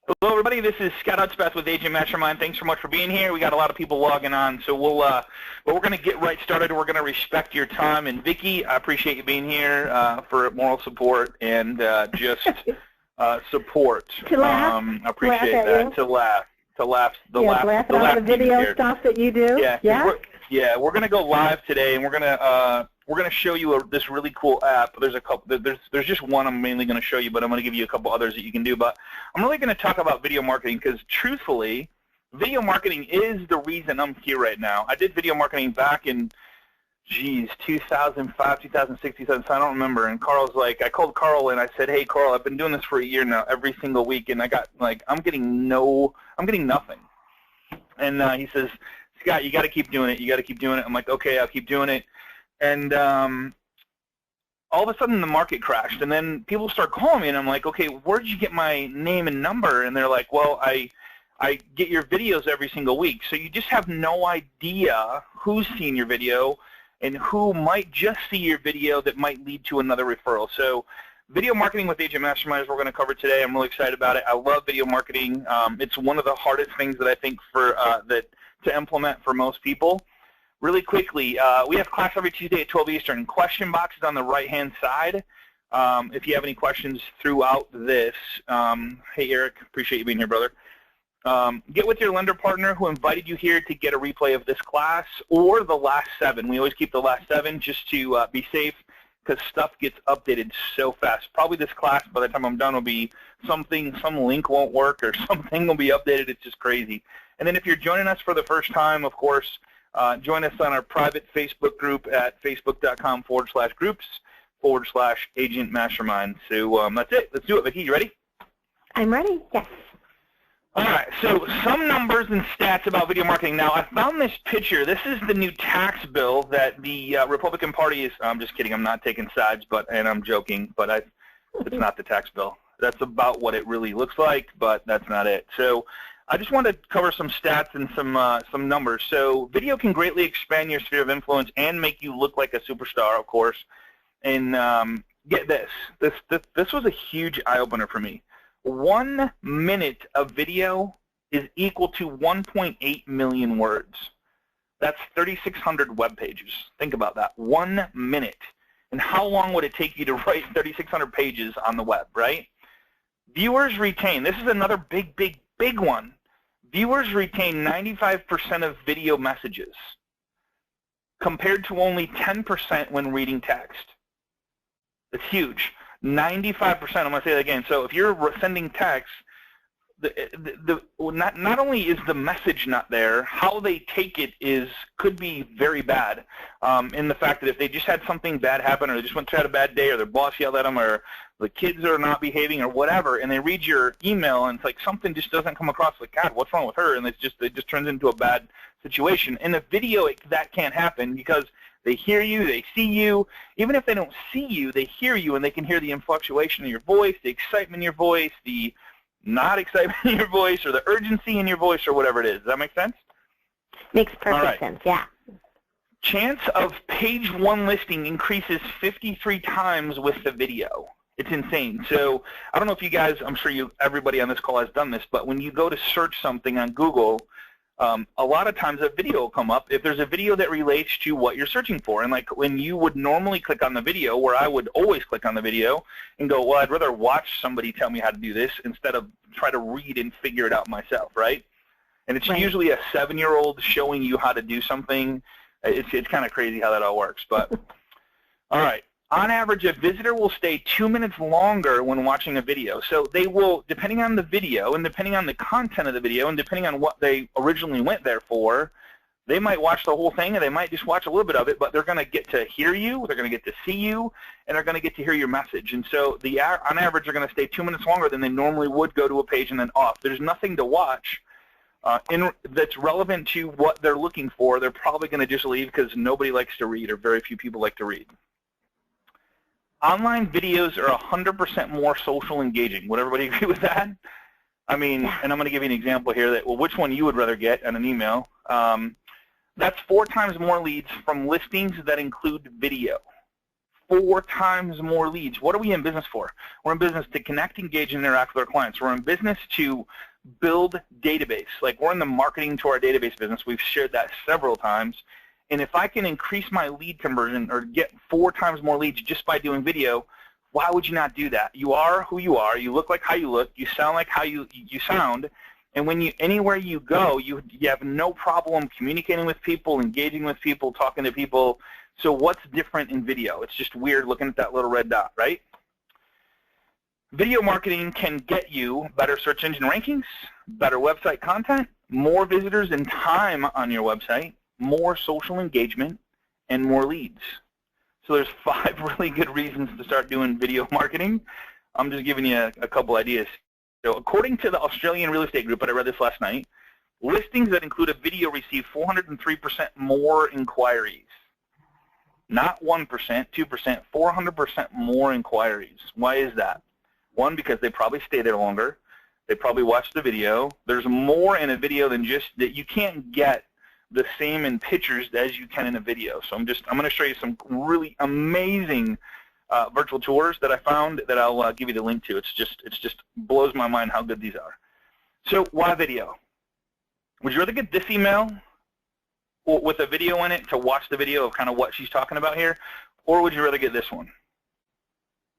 Hello, everybody. This is Scott Hudspeth with Agent Mastermind. Thanks so much for being here. We got a lot of people logging on, so we're going to get right started. We're going to respect your time. And Vicki, I appreciate you being here for moral support and just support. To laugh. I appreciate that. To laugh. Laugh at all the video stuff that you do. Yeah. We're going to go live today, and we're going to show you this really cool app. There's a couple. There's just one I'm mainly going to show you, but I'm going to give you a couple others that you can do. But I'm really going to talk about video marketing because, truthfully, video marketing is the reason I'm here right now. I did video marketing back in, 2005, 2006, 2007. I don't remember. And Carl's like, I called Carl and I said, hey, Carl, I've been doing this for a year now, every single week, and I got I'm getting nothing. And he says, Scott, you got to keep doing it. You got to keep doing it. I'm like, okay, I'll keep doing it. And all of a sudden the market crashed, and then people start calling me, and I'm like, okay, where did you get my name and number? And they're like, well, I get your videos every single week. So you just have no idea who's seen your video and who might just see your video that might lead to another referral. So video marketing with Agent Mastermind is what we're going to cover today. I'm really excited about it. I love video marketing. It's one of the hardest things that I think to implement for most people. Really quickly, we have class every Tuesday at 12 Eastern. Question box is on the right-hand side. If you have any questions throughout this, hey, Eric, appreciate you being here, brother. Get with your lender partner who invited you here to get a replay of this class or the last 7. We always keep the last 7 just to be safe because stuff gets updated so fast. Probably this class, by the time I'm done, will be some link won't work or something will be updated. It's just crazy. And then if you're joining us for the first time, of course, join us on our private Facebook group at facebook.com/groups/Agent Mastermind. So that's it. Let's do it. Vicki, you ready? I'm ready, yes. All right, so some numbers and stats about video marketing. Now, I found this picture. This is the new tax bill that the Republican Party is – I'm just kidding. I'm not taking sides, and I'm joking, but it's not the tax bill. That's about what it really looks like, but that's not it. So I just want to cover some stats and some numbers. So video can greatly expand your sphere of influence and make you look like a superstar, of course. And get this. This was a huge eye-opener for me. 1 minute of video is equal to 1.8 million words. That's 3,600 web pages. Think about that. 1 minute. And how long would it take you to write 3,600 pages on the web, right? Viewers retain. This is another big one. Viewers retain 95% of video messages compared to only 10% when reading text. It's huge. 95%. I'm going to say that again. So if you're sending text, not only is the message not there, how they take it could be very bad. In the fact that if they just had something bad happen, or they just went through a bad day, or their boss yelled at them, or the kids are not behaving, or whatever, and they read your email, and it's like something just doesn't come across. Like, God, what's wrong with her? And it just turns into a bad situation. In a video, that can't happen because they hear you, they see you. Even if they don't see you, they hear you, and they can hear the influctuation in your voice, the excitement in your voice, the not excitement in your voice, or the urgency in your voice, or whatever it is. Does that make sense? Makes perfect sense, yeah. Chance of page 1 listing increases 53 times with the video. It's insane. So I don't know if you guys, I'm sure everybody on this call has done this, but when you go to search something on Google, a lot of times a video will come up if there's a video that relates to what you're searching for. And like when you would normally click on the video, where I would always click on the video and go, well, I'd rather watch somebody tell me how to do this instead of try to read and figure it out myself, right? And it's usually a 7-year-old showing you how to do something. It's kind of crazy how that all works. But all right. On average, a visitor will stay 2 minutes longer when watching a video. So they will, depending on the video and depending on the content of the video and depending on what they originally went there for, they might watch the whole thing and they might just watch a little bit of it, but they're going to get to hear you, they're going to get to see you, and they're going to get to hear your message. And so on average, they're going to stay 2 minutes longer than they normally would go to a page and then off. There's nothing to watch that's relevant to what they're looking for. They're probably going to just leave because nobody likes to read, or very few people like to read. Online videos are 100% more social engaging. Would everybody agree with that? I mean, and I'm going to give you an example here that, well, which one you would rather get on an email. That's 4 times more leads from listings that include video. 4 times more leads. What are we in business for? We're in business to connect, engage, and interact with our clients. We're in business to build database. Like, we're in the marketing to our database business. We've shared that several times. And if I can increase my lead conversion or get 4 times more leads just by doing video, why would you not do that? You are who you are. You look like how you look. You sound like how you sound. And when anywhere you go, you have no problem communicating with people, engaging with people, talking to people. So what's different in video? It's just weird looking at that little red dot, right? Video marketing can get you better search engine rankings, better website content, more visitors and time on your website, more social engagement, and more leads. So there's 5 really good reasons to start doing video marketing. I'm just giving you a couple ideas. So according to the Australian Real Estate Group, and I read this last night, listings that include a video receive 403% more inquiries. Not 1%, 2%, 400% more inquiries. Why is that? 1, because they probably stay there longer. They probably watch the video. There's more in a video than just that. You can't get the same in pictures as you can in a video. So I'm going to show you some really amazing virtual tours that I found that I'll give you the link to. It's just blows my mind how good these are. So why video? Would you rather get this email with a video in it to watch the video of kind of what she's talking about here, or would you rather get this one?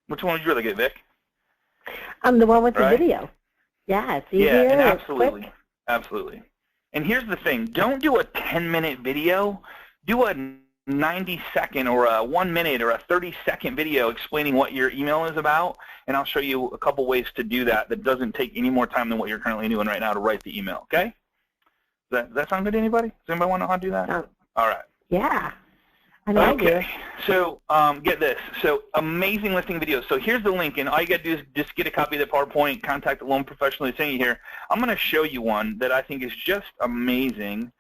Which one would you rather get, Vic? The one with the video. Yeah, it's easier. Yeah, and absolutely, quick. Absolutely. And here's the thing: don't do a 10-minute video. Do a 90-second or a 1-minute or a 30-second video explaining what your email is about, and I'll show you a couple ways to do that doesn't take any more time than what you're currently doing right now to write the email, okay? Does that sound good to anybody? Does anybody want to know how to do that? All right. Yeah. Okay. So get this. So amazing listing videos. So here's the link, and all you got to do is just get a copy of the PowerPoint, contact the loan professional that's sending you here. I'm going to show you one that I think is just amazing,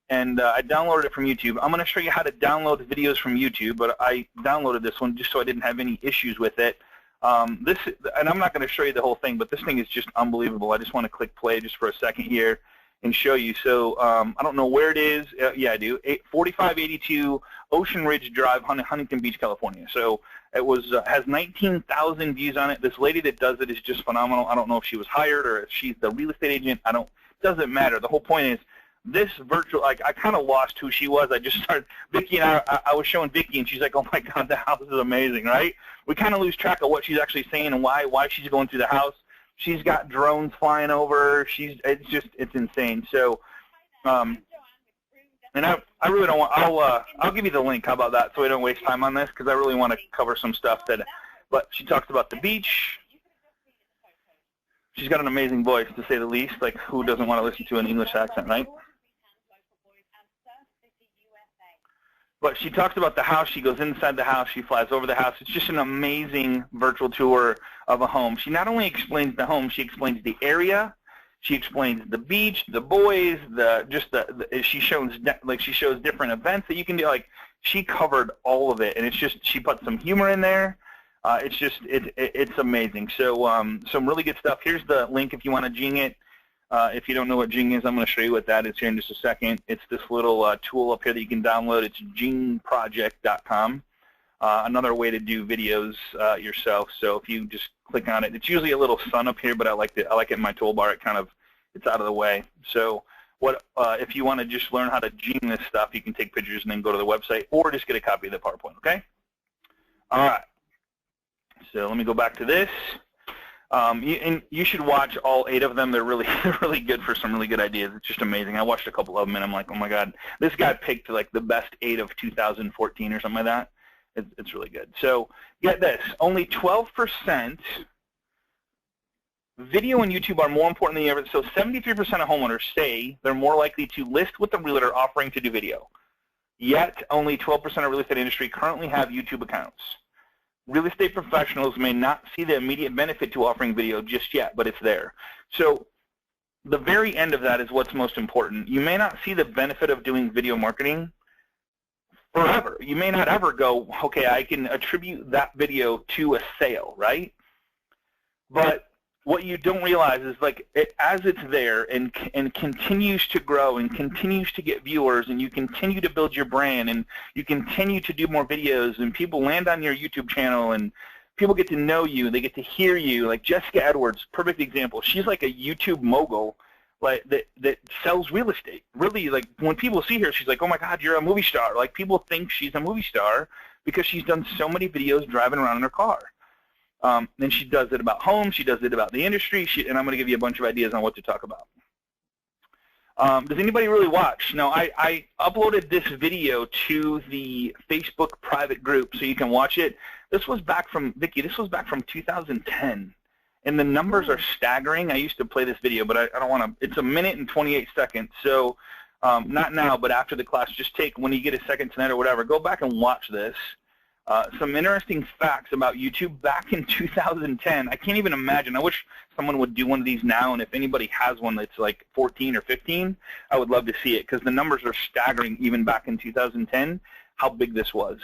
and I downloaded it from YouTube. I'm going to show you how to download videos from YouTube, but I downloaded this one just so I didn't have any issues with it. And I'm not going to show you the whole thing, but this thing is just unbelievable. I just want to click play just for a second here and show you. So I don't know where it is. Yeah, I do. 4582 Ocean Ridge Drive, Huntington Beach, California. So it has 19,000 views on it. This lady that does it is just phenomenal. I don't know if she was hired or if she's the real estate agent. Doesn't matter. The whole point is this virtual, like, I kind of lost who she was. I just started, Vicki and I was showing Vicki, and she's like, oh my God, the house is amazing, right? We kind of lose track of what she's actually saying and why she's going through the house. She's got drones flying over. It's insane. So, and I really don't want. I'll give you the link. How about that? So we don't waste time on this, because I really want to cover some stuff But she talks about the beach. She's got an amazing voice, to say the least. Like, who doesn't want to listen to an English accent, right? But she talks about the house. She goes inside the house. She flies over the house. It's just an amazing virtual tour of a home. She not only explains the home, she explains the area. She explains the beach, the boys, she shows different events that you can do. Like, she covered all of it, and it's just, she put some humor in there. It's amazing. So some really good stuff. Here's the link if you want to Jing it. If you don't know what Jing is, I'm going to show you what that is here in just a second. It's this little tool up here that you can download. It's jingproject.com. Another way to do videos yourself. So if you just click on it, it's usually a little sun up here, but I like it in my toolbar. It's out of the way. So if you want to just learn how to Jing this stuff, you can take pictures and then go to the website, or just get a copy of the PowerPoint. Okay. All right. So let me go back to this. You should watch all 8 of them. They're really good for some really good ideas. It's just amazing. I watched a couple of them, and I'm like, oh my God, this guy picked like the best 8 of 2014 or something like that. It's really good. So get this: only 12% video and YouTube are more important than the average. So 73% of homeowners say they're more likely to list with the realtor offering to do video. Yet only 12% of real estate industry currently have YouTube accounts. Real estate professionals may not see the immediate benefit to offering video just yet, but it's there. So the very end of that is what's most important. You may not see the benefit of doing video marketing forever. You may not ever go, okay, I can attribute that video to a sale, right? But what you don't realize is, like, as it's there and continues to grow and continues to get viewers, and you continue to build your brand and you continue to do more videos, and people land on your YouTube channel and people get to know you, they get to hear you. Like Jessica Edwards, perfect example. She's like a YouTube mogul, like that sells real estate. Really, like when people see her, she's like, oh my God, you're a movie star. Like people think she's a movie star because she's done so many videos driving around in her car. And she does it about homes, she does it about the industry, and I'm going to give you a bunch of ideas on what to talk about. Does anybody really watch? No, I uploaded this video to the Facebook private group so you can watch it. This was back from, Vicki, this was back from 2010. And the numbers are staggering. I used to play this video, but I don't want to. It's 1 minute and 28 seconds. So not now, but after the class, just take, when you get a second tonight or whatever, go back and watch this. Some interesting facts about YouTube back in 2010. I can't even imagine. I wish someone would do one of these now, and if anybody has one that's like 14 or 15, I would love to see it because the numbers are staggering even back in 2010, how big this was.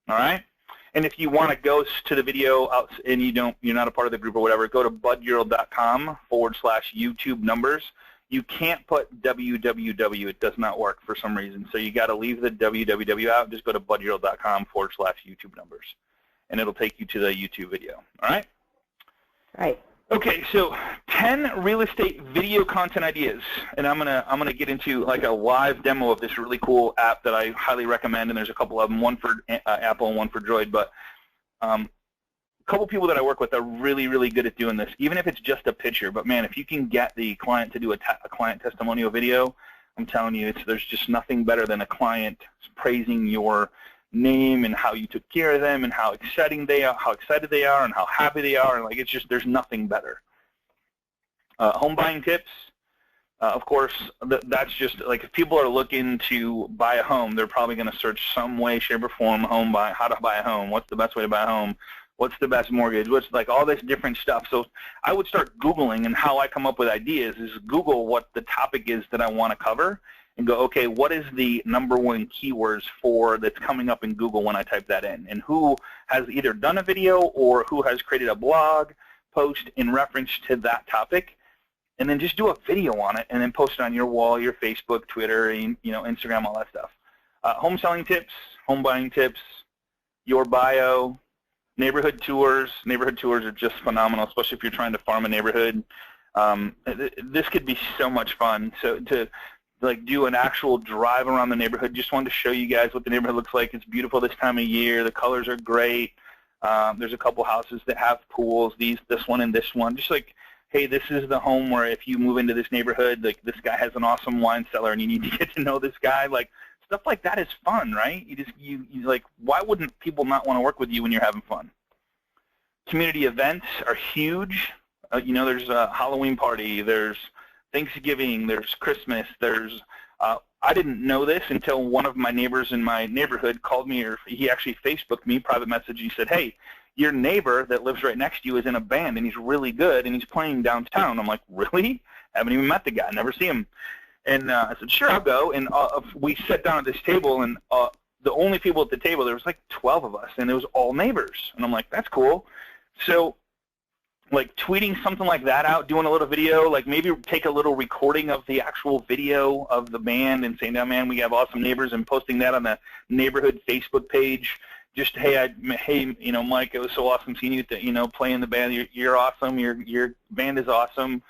All right? And if you want to go to the video out and you're not a part of the group or whatever, go to budyurl.com/YouTube numbers. You can't put www. It does not work for some reason. So you got to leave the www out. Just go to budyurl.com/YouTube numbers, and it'll take you to the YouTube video. All right? Right. Okay, so 10 real estate video content ideas, and I'm gonna get into like a live demo of this really cool app that I highly recommend. And there's a couple of them, one for Apple and one for Droid, but a couple people that I work with are really, really good at doing this, even if it's just a picture. But man, if you can get the client to do a client testimonial video, I'm telling you, there's just nothing better than a client praising your name and how you took care of them and how excited they are, and how happy they are, and like it's just, there's nothing better. Home buying tips. Of course, that's just like if people are looking to buy a home, they're probably going to search some way, shape, or form how to buy a home. What's the best way to buy a home? What's the best mortgage? What's like all this different stuff. So I would start Googling, and how I come up with ideas is Google what the topic is that I want to cover and go, okay, what is the #1 keywords that's coming up in Google when I type that in? And who has either done a video or who has created a blog post in reference to that topic? And then just do a video on it and then post it on your wall, your Facebook, Twitter, Instagram, all that stuff. Home selling tips, home buying tips, your bio, neighborhood tours. Neighborhood tours are just phenomenal, especially if you're trying to farm a neighborhood. This could be so much fun. So to like do an actual drive around the neighborhood, just wanted to show you guys what the neighborhood looks like. It's beautiful this time of year. The colors are great. There's a couple houses that have pools. This one and this one. Just like, hey, this is the home where if you move into this neighborhood, like this guy has an awesome wine cellar and you need to get to know this guy. Like stuff like that is fun, right? You like, why wouldn't people not want to work with you when you're having fun? Community events are huge. There's a Halloween party. There's Thanksgiving, there's Christmas, there's, I didn't know this until one of my neighbors in my neighborhood called me, or he actually Facebooked me, private message. He said, hey, your neighbor that lives right next to you is in a band and he's really good and he's playing downtown. I'm like, really? Haven't even met the guy, never see him. And I said, sure, I'll go. And we sat down at this table, and the only people at the table, there was like 12 of us, and it was all neighbors. And I'm like, that's cool. So like tweeting something like that out, doing a little video, like maybe take a little recording of the actual video of the band and saying, oh man, we have awesome neighbors, and posting that on the neighborhood Facebook page. Just, hey, Mike, it was so awesome seeing you, play in the band. You're awesome. Your band is awesome.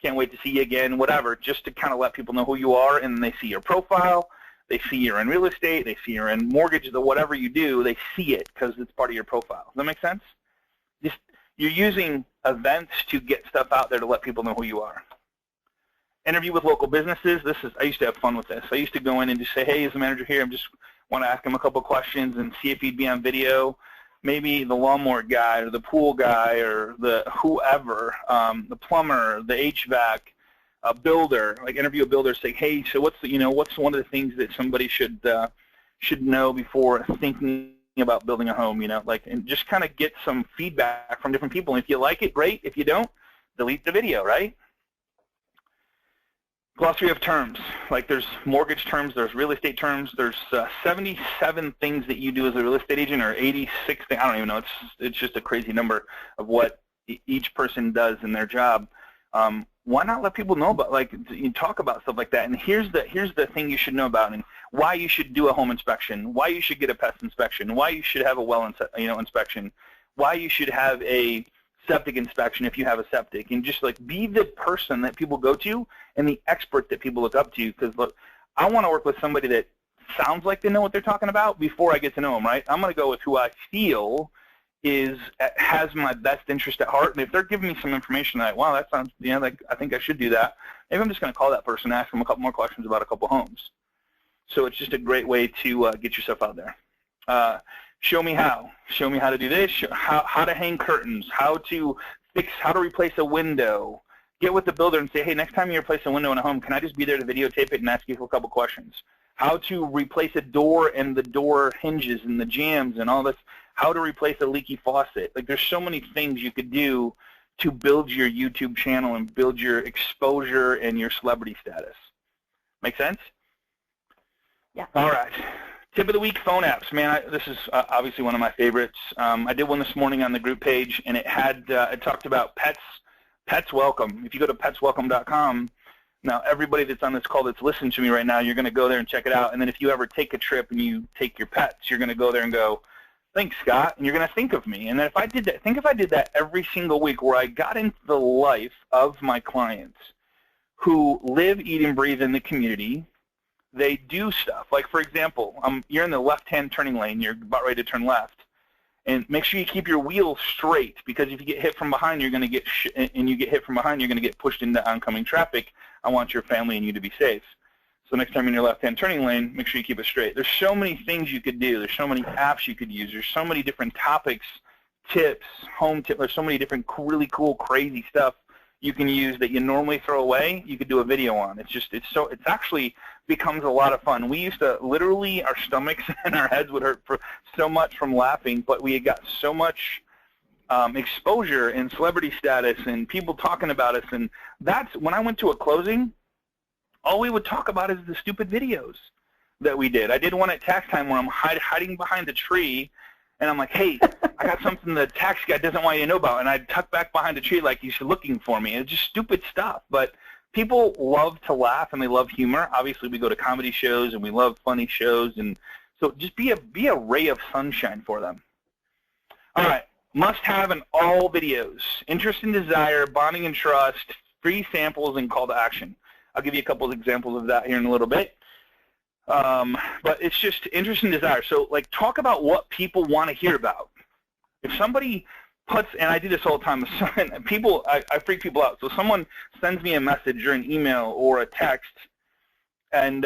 Can't wait to see you again, whatever, just to kind of let people know who you are, and they see your profile. They see you're in real estate. They see you're in mortgage, whatever you do, they see it because it's part of your profile. Does that make sense? Just, you're using events to get stuff out there to let people know who you are. Interview with local businesses. I used to have fun with this. I used to go in and just say, hey, as the manager here, I just want to ask him a couple questions and see if he'd be on video. Maybe the lawnmower guy or the pool guy or the whoever, the plumber, the HVAC, a builder. Like interview a builder, say, hey, so what's one of the things that somebody should know before thinking about building a home, and just kind of get some feedback from different people. And if you like it, great. If you don't, delete the video, right? Glossary of terms. Like there's mortgage terms, there's real estate terms, there's 77 things that you do as a real estate agent, or 86 things, I don't even know. It's just a crazy number of what each person does in their job, why not let people know about, like, you talk about stuff like that? And here's the thing you should know about, and why you should do a home inspection, why you should get a pest inspection, why you should have a well inspection, why you should have a septic inspection if you have a septic, and just like be the person that people go to and the expert that people look up to. Because look, I want to work with somebody that sounds like they know what they're talking about before I get to know them, right? I'm going to go with who I feel has my best interest at heart, and if they're giving me some information that, wow, that sounds, like I think I should do that, maybe I'm just going to call that person and ask them a couple more questions about a couple homes. So it's just a great way to get yourself out there. Show me how. Show me how to do this. How to hang curtains. How to replace a window. Get with the builder and say, hey, next time you replace a window in a home, can I just be there to videotape it and ask you a couple questions? How to replace a door and the door hinges and the jambs and all this. How to replace a leaky faucet. Like, there's so many things you could do to build your YouTube channel and build your exposure and your celebrity status. Make sense? Yeah. All right. Tip of the week, phone apps. Man, this is obviously one of my favorites. I did one this morning on the group page, and it talked about Pets Welcome. If you go to petswelcome.com, now everybody that's on this call that's listening to me right now, you're going to go there and check it out. And then if you ever take a trip and you take your pets, you're going to go there and go, thanks, Scott, and you're going to think of me. And then if I did that every single week, where I got into the life of my clients who live, eat, and breathe in the community. They do stuff. Like, for example, you're in the left-hand turning lane. You're about ready to turn left. And make sure you keep your wheels straight, because if you get hit from behind, you're going to get pushed into oncoming traffic. I want your family and you to be safe. So next time you're in your left-hand turning lane, make sure you keep it straight. There's so many things you could do. There's so many apps you could use. There's so many different topics, tips, home tips. There's so many different really cool, crazy stuff you can use that you normally throw away. You could do a video on. It's actually becomes a lot of fun. We used to literally, our stomachs and our heads would hurt for so much from laughing, but we had got so much exposure and celebrity status and people talking about us. And that's when I went to a closing, all we would talk about is the stupid videos that we did. I did one at tax time where I'm hiding behind a tree, and I'm like, hey, I got something the tax guy doesn't want you to know about, and I'd tuck back behind a tree like he's looking for me. It's just stupid stuff. But people love to laugh, and they love humor. Obviously, we go to comedy shows, and we love funny shows, and so just be a ray of sunshine for them. All right, must have in all videos: interest and desire, bonding and trust, free samples, and call to action. I'll give you a couple of examples of that here in a little bit. But it's just interest and desire. So, like, talk about what people want to hear about. If somebody puts, and I do this all the time, I freak people out. So someone sends me a message or an email or a text and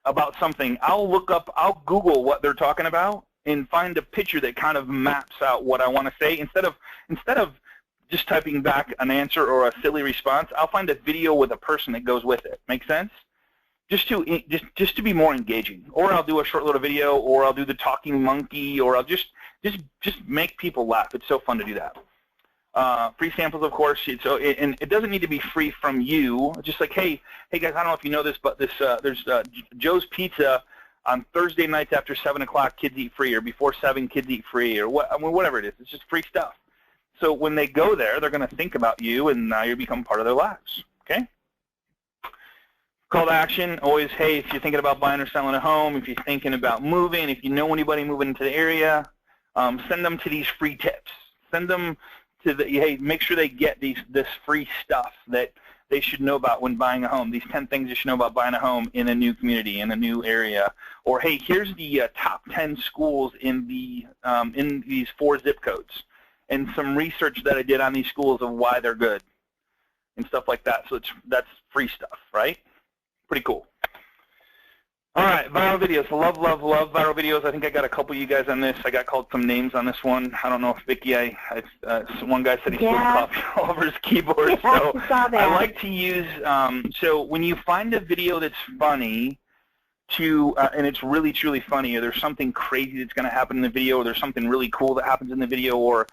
about something, I'll Google what they're talking about and find a picture that kind of maps out what I want to say. Instead of just typing back an answer or a silly response, I'll find a video with a person that goes with it. Make sense? Just to be more engaging. Or I'll do a short little video, or I'll do the talking monkey, or I'll just make people laugh. It's so fun to do that. Free samples, of course. And it doesn't need to be free from you. Just like, hey guys, I don't know if you know this, but there's Joe's Pizza on Thursday nights after 7 o'clock. Kids eat free, or before 7, kids eat free, or whatever it is. It's just free stuff. So when they go there, they're going to think about you, and now you become part of their lives. Okay? Call to action, always, hey, if you're thinking about buying or selling a home, if you're thinking about moving, if you know anybody moving into the area, send them to these free tips. Send them to hey, make sure they get this free stuff that they should know about when buying a home. These 10 things you should know about buying a home in a new community, in a new area. Or, hey, here's the top 10 schools in these 4 zip codes, and some research that I did on these schools of why they're good and stuff like that. So that's free stuff, right? Pretty cool. All right, viral videos. Love viral videos. I think I got a couple of you guys on this. I got called some names on this one. I don't know if Vicki, one guy said he spilled coffee all over his keyboard. Yeah, so I saw that. I like to use, so when you find a video that's funny, and it's really, truly funny, or there's something crazy that's going to happen in the video, or there's something really cool that happens in the video, or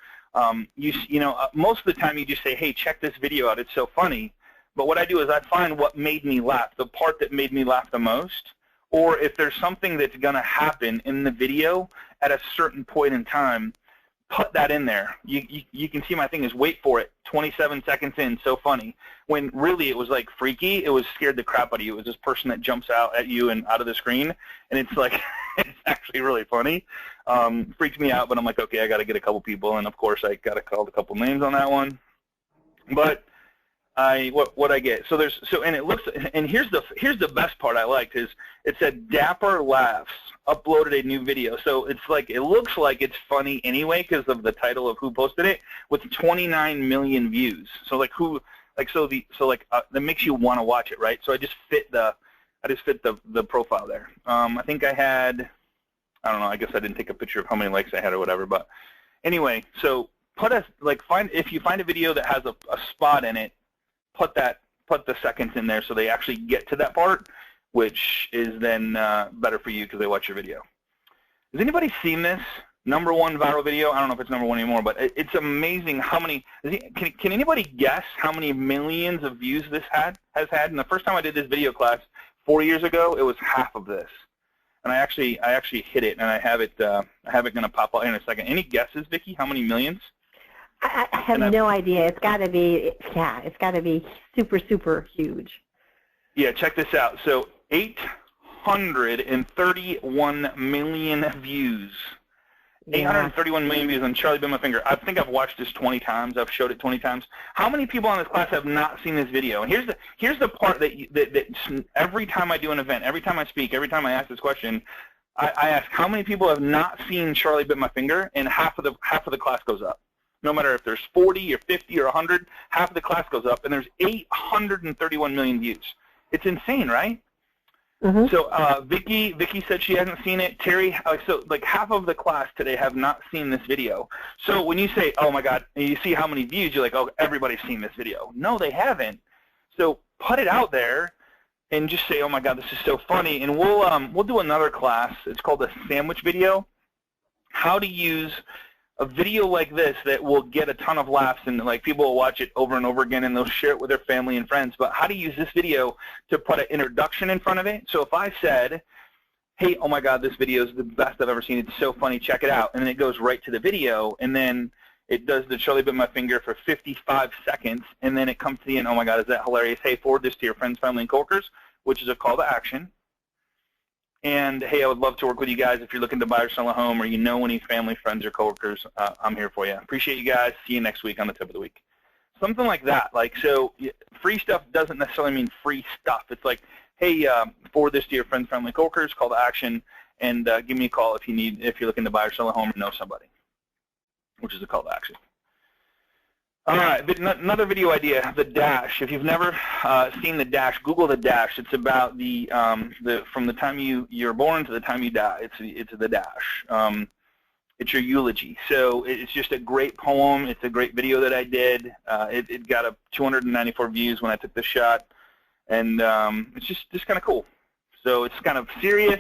most of the time you just say, hey, check this video out. It's so funny. But what I do is I find what made me laugh, the part that made me laugh the most, or if there's something that's going to happen in the video at a certain point in time, put that in there. You can see my thing is wait for it, 27 seconds in, so funny. When really it was like freaky, it was scared the crap out of you. It was this person that jumps out at you and out of the screen, and it's like, it's actually really funny. Freaked me out, but I'm like, okay, I got to get a couple people, and of course I got to call a couple names on that one. But what I get, and it looks, and here's the best part I liked is it said Dapper Laughs uploaded a new video. So it's like, it looks like it's funny anyway because of the title of who posted it, with 29 million views. So like that makes you want to watch it, right? So I just fit the profile there. I think I had, I don't know, I guess I didn't take a picture of how many likes I had or whatever, but anyway, so if you find a video that has a spot in it, put the seconds in there so they actually get to that part, which is then better for you because they watch your video. Has anybody seen this #1 viral video? I don't know if it's #1 anymore, but it's amazing how many. Can anybody guess how many millions of views this has had? And the first time I did this video class 4 years ago, it was half of this. And I actually hit it, and I have it going to pop out in a second. Any guesses, Vicki? How many millions? I have no idea. It's got to be, yeah, it's got to be super, super huge. Yeah, check this out. So 831 million views. Yeah. 831 million views on Charlie Bit My Finger. I think I've watched this 20 times. I've showed it 20 times. How many people on this class have not seen this video? And here's the part that every time I do an event, every time I speak, every time I ask this question, I ask how many people have not seen Charlie Bit My Finger, and half of the class goes up. No matter if there's 40 or 50 or 100, half of the class goes up, and there's 831 million views. It's insane, right? Mm-hmm. So Vicki said she hasn't seen it. Terry, so like half of the class today have not seen this video. So when you say, oh my God, and you see how many views, you're like, oh, everybody's seen this video. No, they haven't. So put it out there and just say, oh my God, this is so funny. And we'll do another class. It's called a sandwich video. How to use a video like this that will get a ton of laughs, and like people will watch it over and over again, and they'll share it with their family and friends. But how to use this video to put an introduction in front of it. So if I said, hey, oh my God, this video is the best I've ever seen. It's so funny. Check it out. And then it goes right to the video, and then it does the Charlie Bit My Finger for 55 seconds, and then it comes to the end. Oh my God, is that hilarious? Hey, forward this to your friends, family, and coworkers, which is a call to action. And hey, I would love to work with you guys if you're looking to buy or sell a home, or you know any family, friends, or coworkers. I'm here for you. Appreciate you guys. See you next week on the Tip of the Week. Something like that. Like, so free stuff doesn't necessarily mean free stuff. It's like, hey, forward this to your friends, family, coworkers, call to action, and give me a call if you're looking to buy or sell a home or know somebody, which is a call to action. All right, another video idea, the dash. If you've never seen the dash, Google the dash. It's about from the time you're born to the time you die. It's the dash. It's your eulogy. So it's just a great poem. It's a great video that I did. It got 294 views when I took the shot, and it's just kind of cool. So it's kind of serious,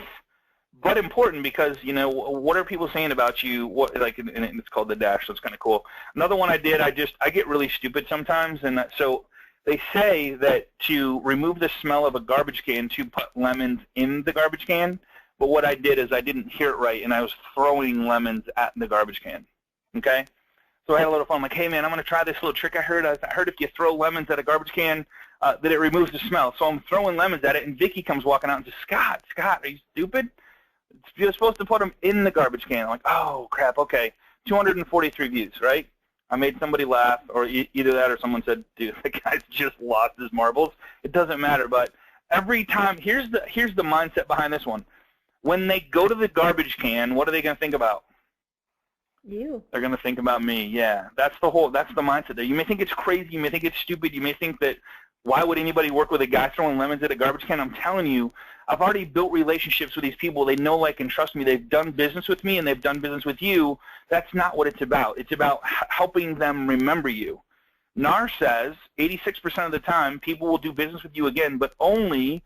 but important because, you know, what are people saying about you? What, like, and it's called the dash, so it's kind of cool. Another one I did, I get really stupid sometimes, and so they say that to remove the smell of a garbage can, to put lemons in the garbage can. But what I did is I didn't hear it right, and I was throwing lemons at the garbage can. Okay? So I had a little fun. I'm like, hey man, I'm gonna try this little trick I heard. I heard if you throw lemons at a garbage can, that it removes the smell. So I'm throwing lemons at it, and Vicki comes walking out and says, Scott, are you stupid? You're supposed to put them in the garbage can. I'm like, oh, crap, okay. 243 views, right? I made somebody laugh, or either that or someone said, dude, the guy's just lost his marbles. It doesn't matter, but every time, here's the mindset behind this one. When they go to the garbage can, what are they going to think about? You. They're going to think about me, yeah. That's the mindset there. You may think it's crazy. You may think it's stupid. You may think that, why would anybody work with a guy throwing lemons at a garbage can? I'm telling you, I've already built relationships with these people. They know, like, and trust me. They've done business with me, and they've done business with you. That's not what it's about. It's about helping them remember you. NAR says 86% of the time people will do business with you again, but only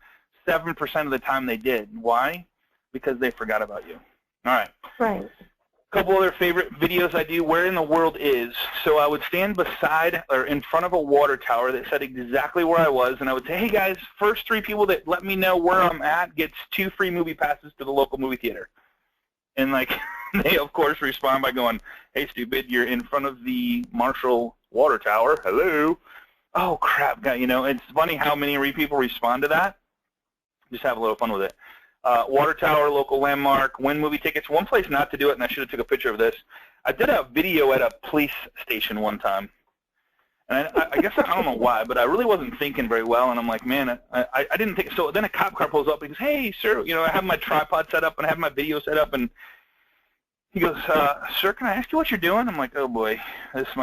7% of the time they did. Why? Because they forgot about you. All right. Right. Couple other favorite videos I do, where in the world is. So I would stand beside or in front of a water tower that said exactly where I was, and I would say, hey guys, first 3 people that let me know where I'm at gets 2 free movie passes to the local movie theater. And like, they of course respond by going, "Hey, stupid, you're in front of the Marshall water tower. Hello." Oh crap, guy. You know, it's funny how many people respond to that. Just have a little fun with it. Water tower, local landmark, win movie tickets. One place not to do it, and I should have took a picture of this. I did a video at a police station one time. And I guess I don't know why, but I really wasn't thinking very well, and I'm like, man, I didn't think so. Then a cop car pulls up and he goes, "Hey, sir, you know, I have my tripod set up and I have my video set up," and he goes, "Sir, can I ask you what you're doing?" I'm like, "Oh boy, this is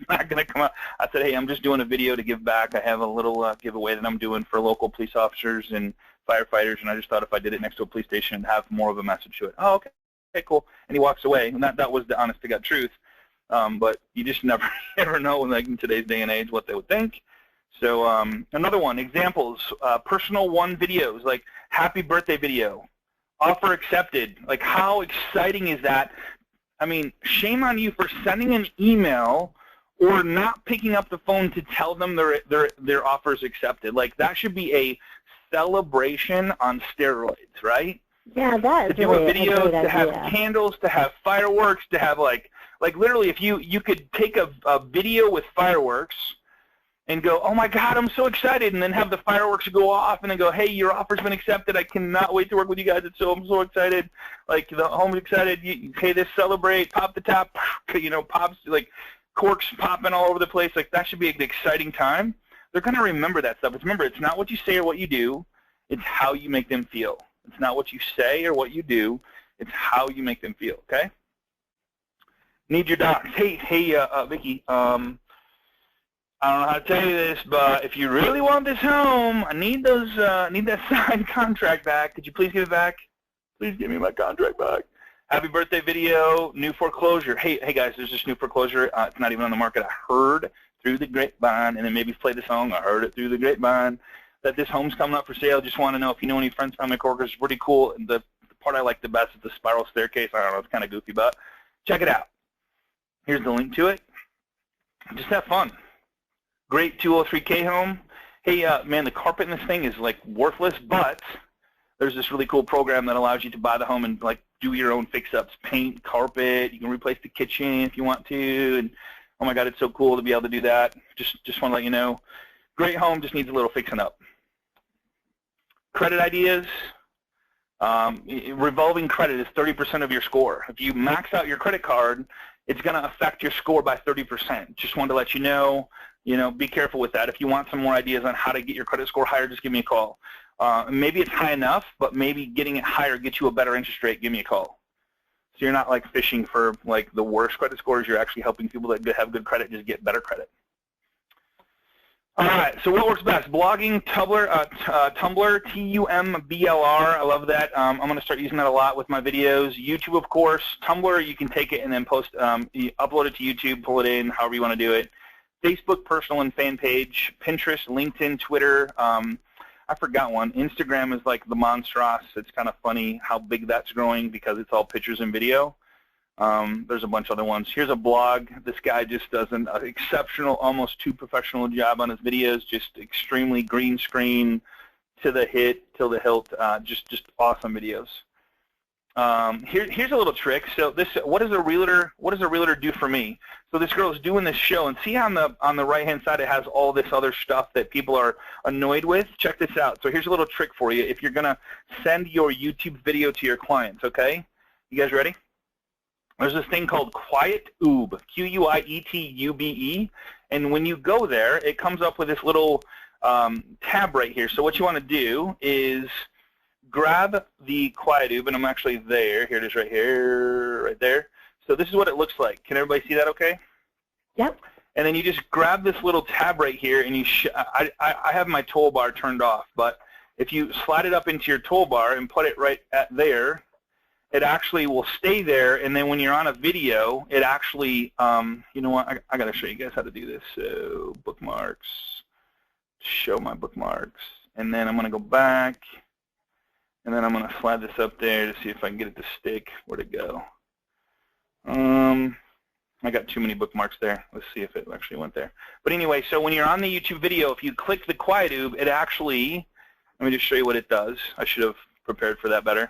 not going to come out." I said, "Hey, I'm just doing a video to give back. I have a little giveaway that I'm doing for local police officers and firefighters, and I just thought if I did it next to a police station, it'd have more of a message to it." "Oh, okay, cool." And he walks away, and that was the honest to God truth. But you just never ever know, like in today's day and age, what they would think. So another one, examples, personal one videos, like happy birthday video, offer accepted. Like how exciting is that? I mean, shame on you for sending an email or not picking up the phone to tell them their offer is accepted. Like that should be a celebration on steroids, right? Yeah, that is to do really a video, a great to have idea. candles, to have fireworks, to have like literally if you could take a video with fireworks and go, "Oh my God, I'm so excited," and then have the fireworks go off and then go, "Hey, your offer's been accepted. I cannot wait to work with you guys. I'm so excited. Like the home's excited. Okay, this celebrate, pop the top, you know, pops like corks popping all over the place. Like that should be an exciting time. They're gonna remember that stuff. Remember, it's not what you say or what you do. It's how you make them feel. It's not what you say or what you do. It's how you make them feel. Okay. Need your docs. Hey, Vicky. I don't know how to tell you this, but if you really want this home, I need that signed contract back. Could you please give it back? Please give me my contract back. Happy birthday video, new foreclosure. Hey guys, there's this new foreclosure. It's not even on the market. I heard through the grapevine, and then maybe play the song. I heard it through the grapevine that this home's coming up for sale. Just want to know if you know any friends, family, coworkers. It's pretty cool. And the part I like the best is the spiral staircase. I don't know, it's kind of goofy, but check it out. Here's the link to it. Just have fun. Great 203K home. Hey, man, the carpet in this thing is like worthless, but there's this really cool program that allows you to buy the home and like do your own fix-ups, paint, carpet. You can replace the kitchen if you want to. And oh my God, it's so cool to be able to do that. Just want to let you know. Great home, just needs a little fixing up. Credit ideas. Revolving credit is 30% of your score. If you max out your credit card, it's going to affect your score by 30%. Just wanted to let you know, be careful with that. If you want some more ideas on how to get your credit score higher, just give me a call. Maybe it's high enough, but maybe getting it higher gets you a better interest rate. Give me a call. So you're not like fishing for like the worst credit scores. You're actually helping people that have good credit just get better credit. All right, so what works best? Blogging, Tumblr, T-U-M-B-L-R. I love that. I'm going to start using that a lot with my videos. YouTube, of course. Tumblr, you can take it and then post, you upload it to YouTube, pull it in, however you want to do it. Facebook, personal and fan page. Pinterest, LinkedIn, Twitter. I forgot one. Instagram is like the monstrous. It's kind of funny how big that's growing because it's all pictures and video. There's a bunch of other ones. Here's a blog. This guy just does an exceptional, almost too professional job on his videos, just extremely green screen to the hilt, just awesome videos. Here's a little trick. So this, what does a realtor do for me? So this girl is doing this show, and see on the right-hand side it has all this other stuff that people are annoyed with. Check this out. So here's a little trick for you if you're going to send your YouTube video to your clients, okay? You guys ready? There's this thing called QuietUbe, Q-U-I-E-T-U-B-E, and when you go there, it comes up with this little tab right here. So what you want to do is grab the QuietUbe, and I'm actually there. Here it is right here, right there. So this is what it looks like. Can everybody see that okay? Yep. And then you just grab this little tab right here, and you I have my toolbar turned off, but if you slide it up into your toolbar and put it right at there, it actually will stay there, and then when you're on a video, it actually, you know what, I got to show you guys how to do this. So bookmarks, show my bookmarks, and then I'm going to go back, and then I'm going to slide this up there to see if I can get it to stick. Where'd it go? I got too many bookmarks there. Let's see if it actually went there. But anyway, so when you're on the YouTube video, if you click the QuietUbe, it actually, let me just show you what it does. I should have prepared for that better.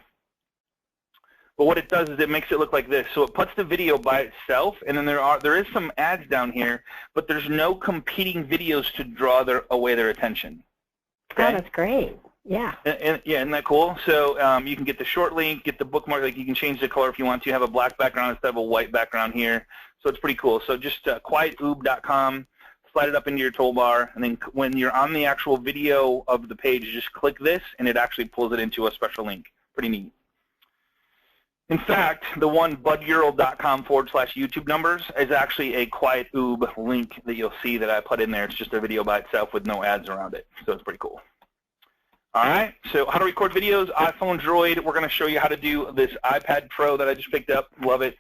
But what it does is it makes it look like this. So it puts the video by itself, and then there is some ads down here, but there's no competing videos to draw away their attention. Okay? Oh, that's great. Yeah. Yeah, isn't that cool? So you can get the short link, get the bookmark. Like you can change the color if you want to. Have a black background instead of a white background here. So it's pretty cool. So just quietoob.com, slide it up into your toolbar, and then when you're on the actual video of the page, you just click this, and it actually pulls it into a special link. Pretty neat. In fact, the one budyurl.com/YouTube numbers is actually a quietoob link that you'll see that I put in there. It's just a video by itself with no ads around it. So it's pretty cool. All right, so how to record videos, iPhone, Droid. We're going to show you how to do this iPad Pro that I just picked up. Love it.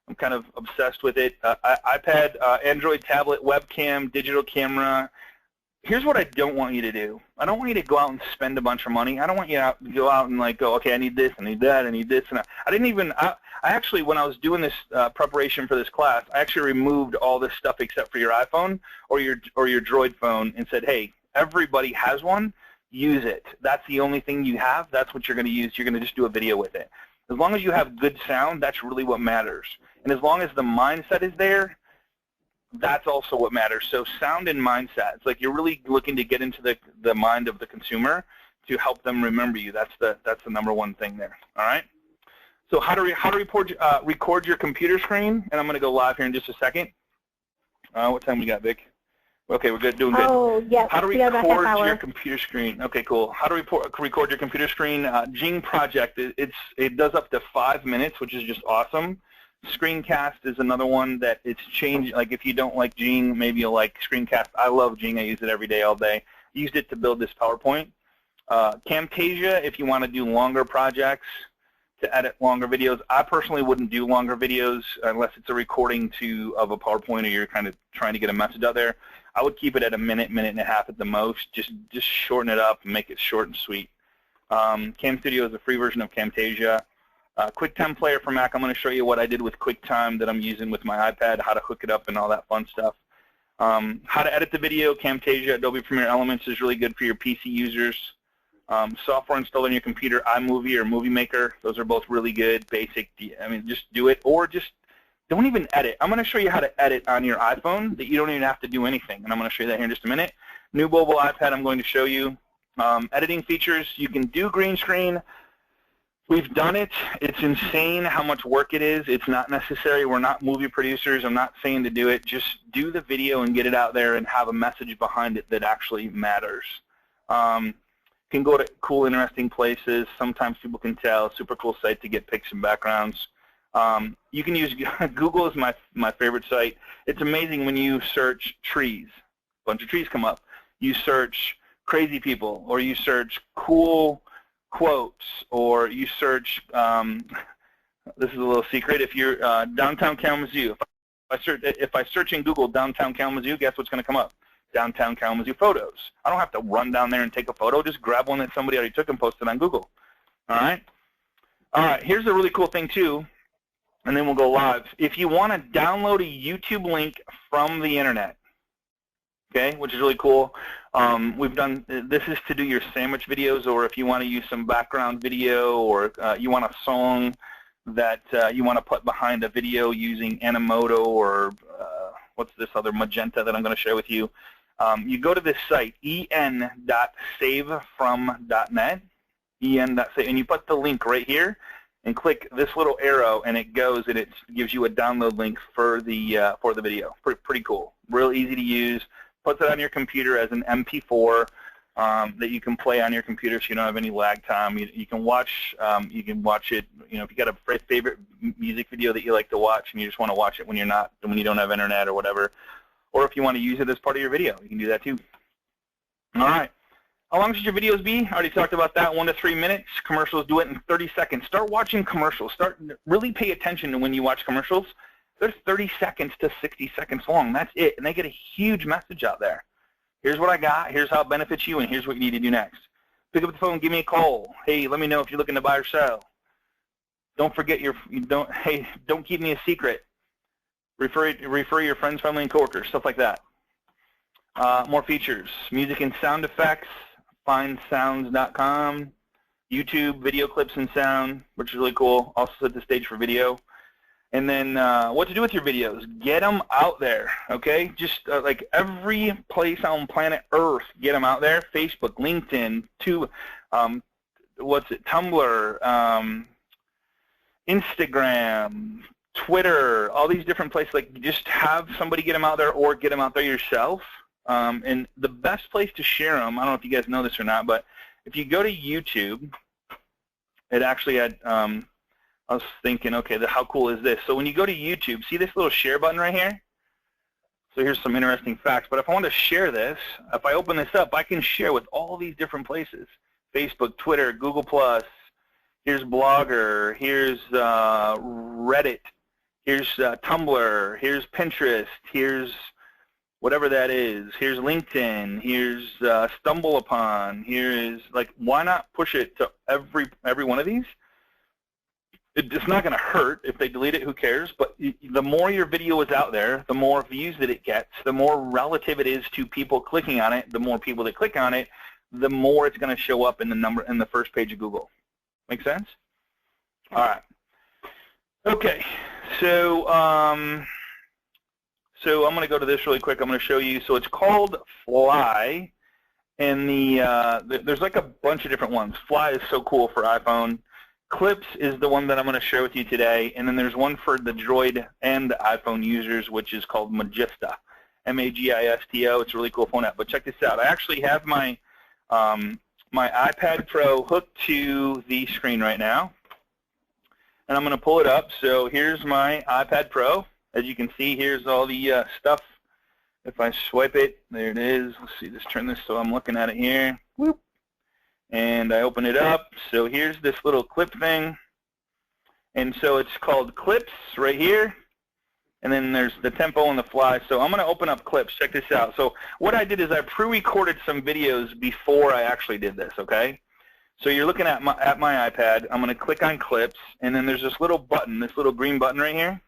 I'm kind of obsessed with it. iPad, Android tablet, webcam, digital camera. Here's what I don't want you to do. I don't want you to go out and spend a bunch of money. I don't want you to go out and like go, okay, I need this, I need that, I need this. And I didn't even, I actually, when I was doing this preparation for this class, I actually removed all this stuff except for your iPhone or your Droid phone and said, hey, everybody has one. Use it. That's the only thing you have. That's what you're going to use. You're going to just do a video with it. As long as you have good sound, that's really what matters. And as long as the mindset is there, that's also what matters. So sound and mindset. It's like you're really looking to get into the mind of the consumer to help them remember you. That's the number one thing there. All right. So how to record your computer screen, and I'm going to go live here in just a second. What time we got, Vic? Okay, we're good. Doing good. Oh, yeah. How to record your computer screen? Okay, cool. How to record your computer screen? Jing Project. It does up to 5 minutes, which is just awesome. Screencast is another one that it's changed. Like if you don't like Jing, maybe you'll like Screencast. I love Jing. I use it every day, all day. I used it to build this PowerPoint. Camtasia, if you want to do longer projects, to edit longer videos. I personally wouldn't do longer videos unless it's a recording of a PowerPoint or you're kind of trying to get a message out there. I would keep it at a minute, minute and a half at the most. Just shorten it up and make it short and sweet. Cam Studio is a free version of Camtasia. QuickTime Player for Mac, I'm going to show you what I did with QuickTime that I'm using with my iPad, how to hook it up and all that fun stuff. How to edit the video, Camtasia, Adobe Premiere Elements is really good for your PC users. Software installed on your computer, iMovie or Movie Maker, those are both really good, basic. I mean, just do it, or just don't even edit. I'm going to show you how to edit on your iPhone that you don't even have to do anything, and I'm going to show you that here in just a minute. New mobile iPad, I'm going to show you. Editing features, you can do green screen. We've done it. It's insane how much work it is. It's not necessary. We're not movie producers. I'm not saying to do it. Just do the video and get it out there and have a message behind it that actually matters. Can go to cool, interesting places. Sometimes people can tell. Super cool site to get pics and backgrounds. You can use Google is my favorite site. It's amazing when you search trees. A bunch of trees come up. You search crazy people, or you search cool quotes, or you search, this is a little secret, if you're downtown Kalamazoo, if I search in Google downtown Kalamazoo, guess what's going to come up? Downtown Kalamazoo photos. I don't have to run down there and take a photo, just grab one that somebody already took and post it on Google. All right? All right, here's a really cool thing too, and then we'll go live. If you want to download a YouTube link from the internet, okay, which is really cool. We've done, this is to do your sandwich videos, or if you want to use some background video, or you want a song that you want to put behind a video using Animoto, or what's this other Magenta that I'm going to share with you. You go to this site, en.savefrom.net, en.save, and you put the link right here, and click this little arrow, and it goes and it gives you a download link for the video. Pretty cool. Real easy to use. Puts it on your computer as an MP4 that you can play on your computer so you don't have any lag time. You can watch it. You know, if you got a favorite music video that you like to watch and you just want to watch it when you don't have internet or whatever, or if you want to use it as part of your video, you can do that too. All right. How long should your videos be? I already talked about that. 1 to 3 minutes. Commercials, do it in 30 seconds. Start watching commercials. Really pay attention to when you watch commercials. They're 30 seconds to 60 seconds long. That's it. And they get a huge message out there. Here's what I got. Here's how it benefits you, and here's what you need to do next. Pick up the phone. Give me a call. Hey, let me know if you're looking to buy or sell. Don't forget hey, don't keep me a secret. Refer your friends, family, and coworkers, stuff like that. More features. Music and sound effects. Findsounds.com. YouTube, video clips and sound, which is really cool. Also set the stage for video. And then what to do with your videos. Get them out there, okay? Just like every place on planet Earth, get them out there. Facebook, LinkedIn, Tumblr, Instagram, Twitter, all these different places. Like, just have somebody get them out there or get them out there yourself. And the best place to share them, I don't know if you guys know this or not, but if you go to YouTube, it actually had, I was thinking, okay, how cool is this? So when you go to YouTube, see this little share button right here? So here's some interesting facts. But if I want to share this, if I open this up, I can share with all these different places. Facebook, Twitter, Google+, here's Blogger, here's Reddit, here's Tumblr, here's Pinterest, here's whatever that is, here's LinkedIn, here's StumbleUpon, here's, like, why not push it to every one of these? It's not going to hurt if they delete it, who cares? But the more your video is out there, the more views that it gets, the more relative it is to people clicking on it, the more people that click on it, the more it's going to show up in the first page of Google. Make sense? All right. Okay. So I'm going to go to this really quick. I'm going to show you. So it's called Fly, and there's like a bunch of different ones. Fly is so cool for iPhone. Clips is the one that I'm going to share with you today, and then there's one for the Droid and the iPhone users, which is called Magisto, M-A-G-I-S-T-O. It's a really cool phone app. But check this out. I actually have my my iPad Pro hooked to the screen right now, and I'm going to pull it up. So here's my iPad Pro. As you can see, here's all the stuff. If I swipe it, there it is. Let's see, just turn this so I'm looking at it here. Whoop. And I open it up. So here's this little clip thing. And so it's called Clips right here. And then there's the tempo and the fly. So I'm going to open up Clips. Check this out. So what I did is I pre-recorded some videos before I actually did this, okay? So you're looking at my iPad. I'm going to click on Clips. And then there's this little button, this little green button right here.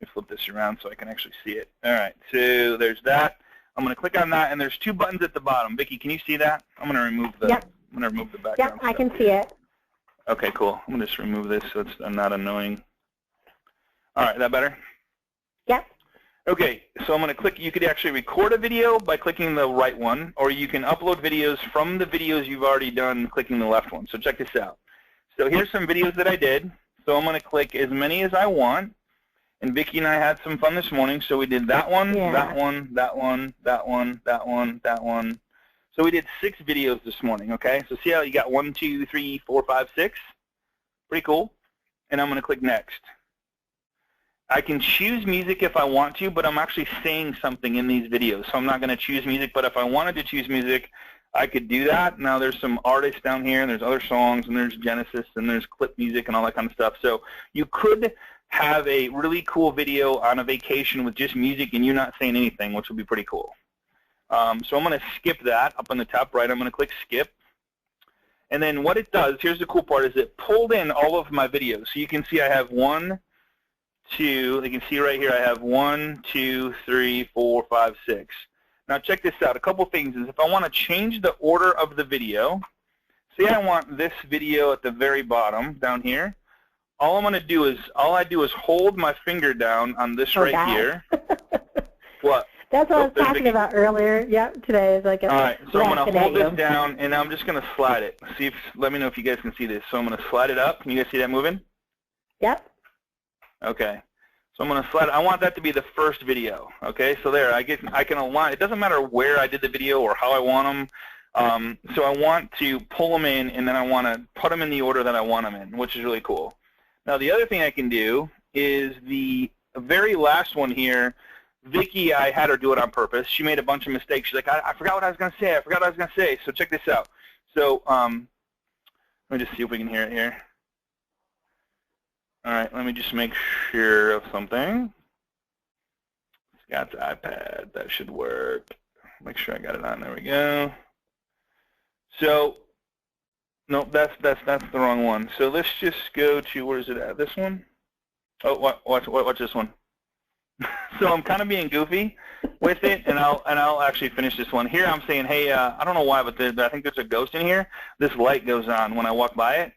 Let me flip this around so I can actually see it. All right. So there's that. I'm going to click on that, and there's two buttons at the bottom. Vicki, can you see that? I'm going to remove the. Yep. I'm going to remove the background. Yep, I can see it. Okay, cool. I'm going to just remove this so it's not annoying. All right, that better? Yep. Okay, so I'm going to click. You could actually record a video by clicking the right one, or you can upload videos from the videos you've already done clicking the left one. So check this out. So here's some videos that I did. So I'm going to click as many as I want. And Vicki and I had some fun this morning, so we did that one, yeah. that one, that one, that one, that one, that one. So we did 6 videos this morning, okay? So see how you got 1, 2, 3, 4, 5, 6? Pretty cool. And I'm going to click Next. I can choose music if I want to, but I'm actually saying something in these videos, so I'm not going to choose music. But if I wanted to choose music, I could do that. Now there's some artists down here, and there's other songs, and there's Genesis, and there's clip music and all that kind of stuff. So you could have a really cool video on a vacation with just music and you not saying anything, which would be pretty cool. So I'm going to skip that up on the top right. I'm going to click Skip. And then what it does, here's the cool part, is it pulled in all of my videos. So you can see I have 1, 2, you can see right here I have 1, 2, 3, 4, 5, 6. Now check this out. A couple things is if I want to change the order of the video, say I want this video at the very bottom down here, all I'm going to do is, all I do is hold my finger down on this right here. What? That's what I was talking about earlier. Yep, today is like a. All right, so I'm going to hold this down, and I'm just going to slide it. See if, let me know if you guys can see this. So I'm going to slide it up. Can you guys see that moving? Yep. Okay. So I'm going to slide it. I want that to be the first video. Okay, so there, I can align. It doesn't matter where I did the video or how I want them. So I want to pull them in, and then I want to put them in the order that I want them in, which is really cool. Now the other thing I can do is the very last one here. Vicki, I had her do it on purpose. She made a bunch of mistakes. She's like, I forgot what I was going to say. I forgot what I was going to say. So check this out. So let me just see if we can hear it here. All right, let me just make sure of something. It's got the iPad. That should work. Make sure I got it on. There we go. So, nope, that's the wrong one. So let's just go to, where is it at? This one? Oh, watch this one. So I'm kind of being goofy with it, and I'll actually finish this one. Here I'm saying, hey, I don't know why, but I think there's a ghost in here. This light goes on when I walk by it.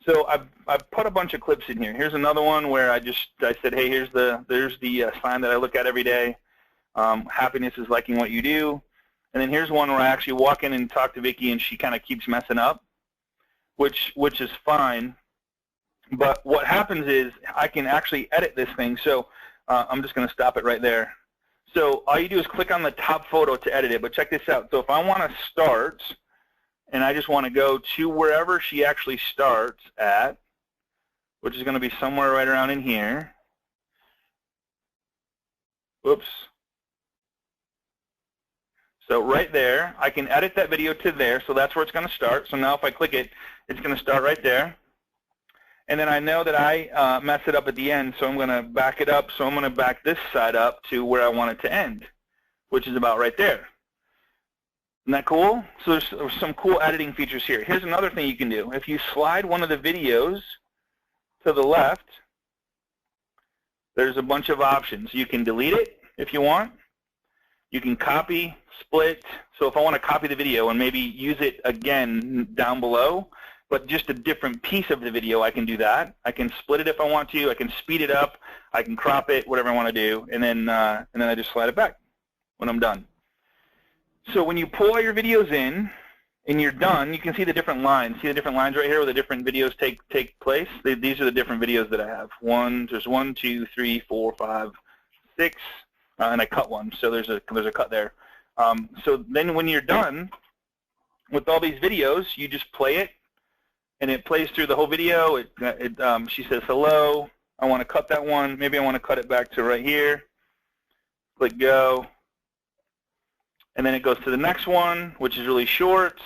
So I've put a bunch of clips in here. Here's another one where I said, hey, there's the sign that I look at every day. Happiness is liking what you do. And then here's one where I actually walk in and talk to Vicki, and she kind of keeps messing up, which is fine. But what happens is I can actually edit this thing. So I'm just going to stop it right there. So all you do is click on the top photo to edit it. But check this out. So if I want to start, and I just want to go to wherever she actually starts at, which is going to be somewhere right around in here. Whoops. So right there, I can edit that video to there, so that's where it's going to start. So now if I click it, it's going to start right there. And then I know that I mess it up at the end, so I'm going to back it up. So I'm going to back this side up to where I want it to end, which is about right there. Isn't that cool? So there's some cool editing features here. Here's another thing you can do. If you slide one of the videos to the left, there's a bunch of options. You can delete it if you want. You can copy, split. So if I want to copy the video and maybe use it again down below, but just a different piece of the video, I can do that. I can split it if I want to. I can speed it up. I can crop it, whatever I want to do, and then I just slide it back when I'm done. So when you pull all your videos in and you're done, you can see the different lines. See the different lines right here where the different videos take place? These are the different videos that I have. There's 1, 2, 3, 4, 5, 6, and I cut one. So there's a cut there. So then when you're done with all these videos, you just play it, and it plays through the whole video. She says hello. I want to cut that one. Maybe I want to cut it back to right here. Click go. And then it goes to the next one, which is really short.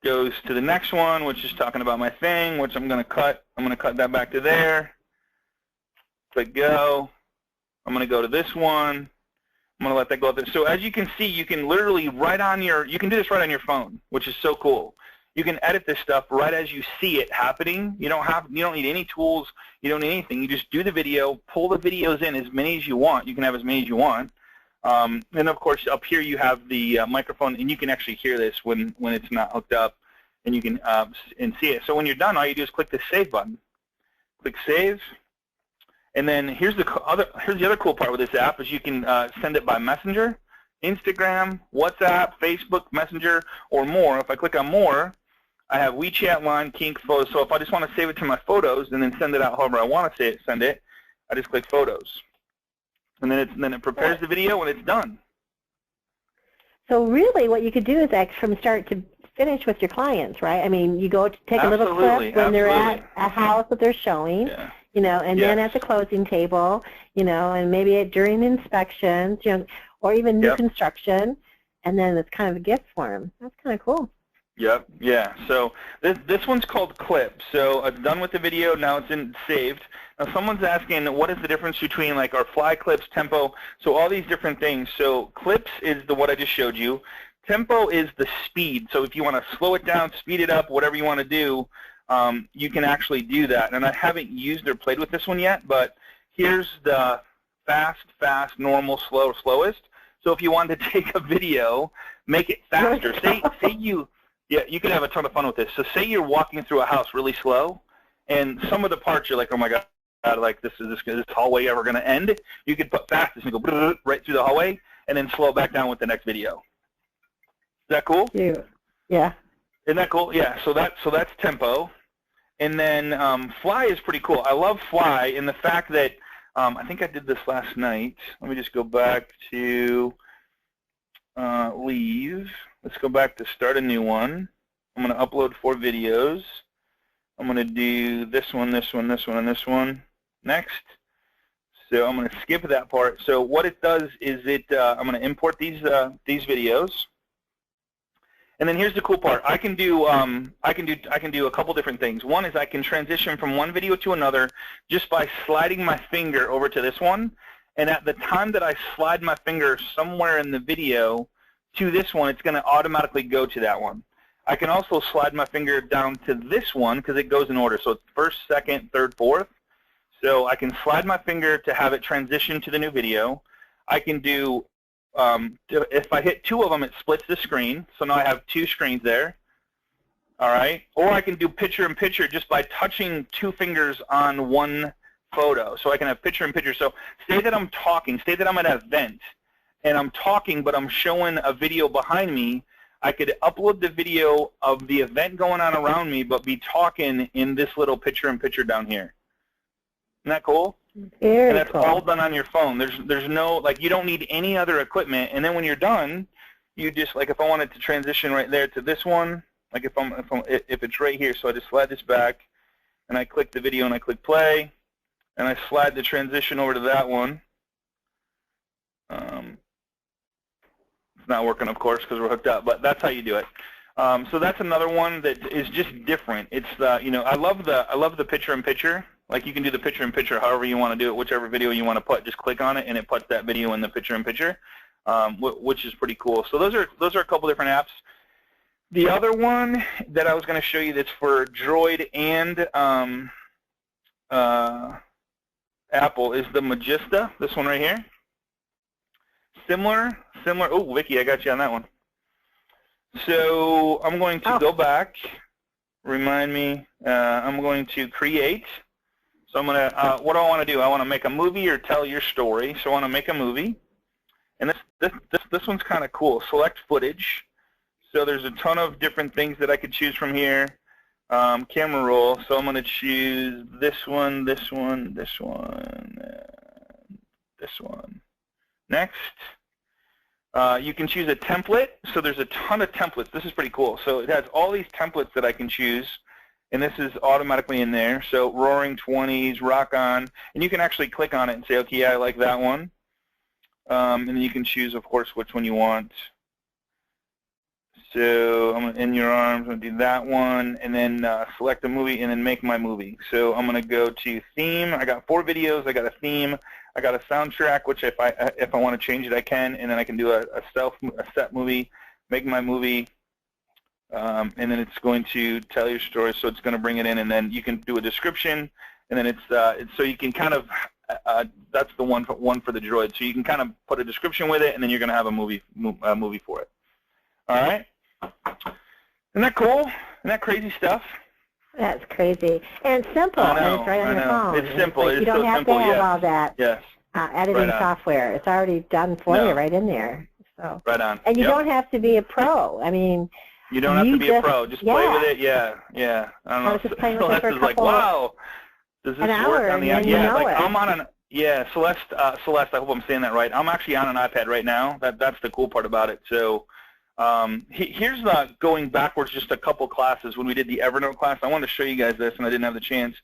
Goes to the next one, which is talking about my thing, which I'm going to cut. I'm going to cut that back to there. Click go. I'm going to go to this one. I'm going to let that go up there. So as you can see, you can literally you can do this right on your phone, which is so cool. You can edit this stuff right as you see it happening. You don't need any tools. You don't need anything. You just do the video, pull the videos in as many as you want. You can have as many as you want. And of course, up here you have the microphone, and you can actually hear this when it's not hooked up, and you can and see it. So when you're done, all you do is click the Save button. Click Save, and then here's the other cool part with this app is you can send it by Messenger, Instagram, WhatsApp, Facebook, Messenger, or more. If I click on More, I have WeChat, Line, Kink, Photos. So if I just want to save it to my photos and then send it out however I want to send it, I just click Photos. And then it prepares the video and it's done. So really what you could do is act from start to finish with your clients, right? I mean, you go to take a little clip when they're at a house that they're showing, you know, and then at the closing table, you know, and maybe during inspections, you know, or even new construction, and then it's kind of a gift for them. That's kind of cool. Yep. Yeah. So this one's called Clip. So it's done with the video. Now it's saved. Now someone's asking, what is the difference between like our fly clips, tempo? So all these different things. So clips is what I just showed you. Tempo is the speed. So if you want to slow it down, speed it up, whatever you want to do, you can actually do that. And I haven't used or played with this one yet, but here's the fast, normal, slow, slowest. So if you wanted to take a video, make it faster. Say you can have a ton of fun with this. So say you're walking through a house really slow, and some of the parts you're like, oh my God, like this hallway ever going to end? You could put fastest and go right through the hallway, and then slow back down with the next video. Is that cool? Yeah. Isn't that cool? Yeah. So that's tempo, and then fly is pretty cool. I love fly in the fact that I think I did this last night. Let me just go back to leave. Let's go back to start a new one. I'm going to upload 4 videos. I'm going to do this one, this one, this one, and this one next. So I'm going to skip that part. So what it does is I'm going to import these videos. And then here's the cool part. I can do a couple different things. One is I can transition from one video to another just by sliding my finger over to this one. And at the time that I slide my finger somewhere in the video to this one, it's going to automatically go to that one. I can also slide my finger down to this one because it goes in order. So it's first, second, third, fourth. So I can slide my finger to have it transition to the new video. I can do, if I hit 2 of them, it splits the screen. So now I have 2 screens there. All right. Or I can do picture-in-picture just by touching 2 fingers on one photo. So I can have picture-in-picture. So say that I'm talking. Say that I'm at an event, and I'm talking, but I'm showing a video behind me. I could upload the video of the event going on around me, but be talking in this little picture-in-picture down here. Isn't that cool? Very and that's cool. all done on your phone. There's no, like, you don't need any other equipment. And then when you're done, you just, like, if I wanted to transition right there to this one, like if it's right here, so I just slide this back, and I click the video and I click play, and I slide the transition over to that one. It's not working, of course, because we're hooked up, but that's how you do it. So that's another one that is just different. It's the, you know, I love the picture-in-picture. Like, you can do the picture-in-picture however you want to do it, whichever video you want to put. Just click on it, and it puts that video in the picture-in-picture, which is pretty cool. So those are a couple different apps. The other one that I was going to show you that's for Droid and Apple is the Magista, this one right here. Similar. Oh, Vicky, I got you on that one. So I'm going to go back. Remind me. I'm going to create. So I'm going to, what do I want to do? I want to make a movie or tell your story. So I want to make a movie. And this one's kind of cool. Select footage. So there's a ton of different things that I could choose from here. Camera roll. So I'm going to choose this one, this one, this one, this one. Next. You can choose a template. So there's a ton of templates. This is pretty cool. So it has all these templates that I can choose. And this is automatically in there. So Roaring 20s, Rock On. And you can actually click on it and say, okay, yeah, I like that one. And then you can choose, of course, which one you want. So I'm In Your Arms, I'm going to do that one, and then select a movie, and then make my movie. So I'm going to go to theme. I got 4 videos. I got a theme. I got a soundtrack, which if I want to change it, I can, and then I can do a set movie, make my movie, and then it's going to tell your story. So it's going to bring it in, and then you can do a description, and then it's so you can kind of that's the one for the Droid. So you can kind of put a description with it, and then you're going to have a movie for it. All right. Isn't that cool? Isn't that crazy stuff? That's crazy. And it's simple. And it's right on your phone. It's simple. Like, you don't have to have all that editing software. It's already done for you right in there. So. Right on. And you don't have to be a pro. I mean, you don't have to be a pro. Just play with it. Yeah. I don't know. I was just playing with it for a couple, like, wow. Does this work on the iPad? Yeah, like I'm on Celeste, I hope I'm saying that right. I'm actually on an iPad right now. That's the cool part about it. So here's going backwards just a couple classes. When we did the Evernote class, I wanted to show you guys this, and I didn't have the chance.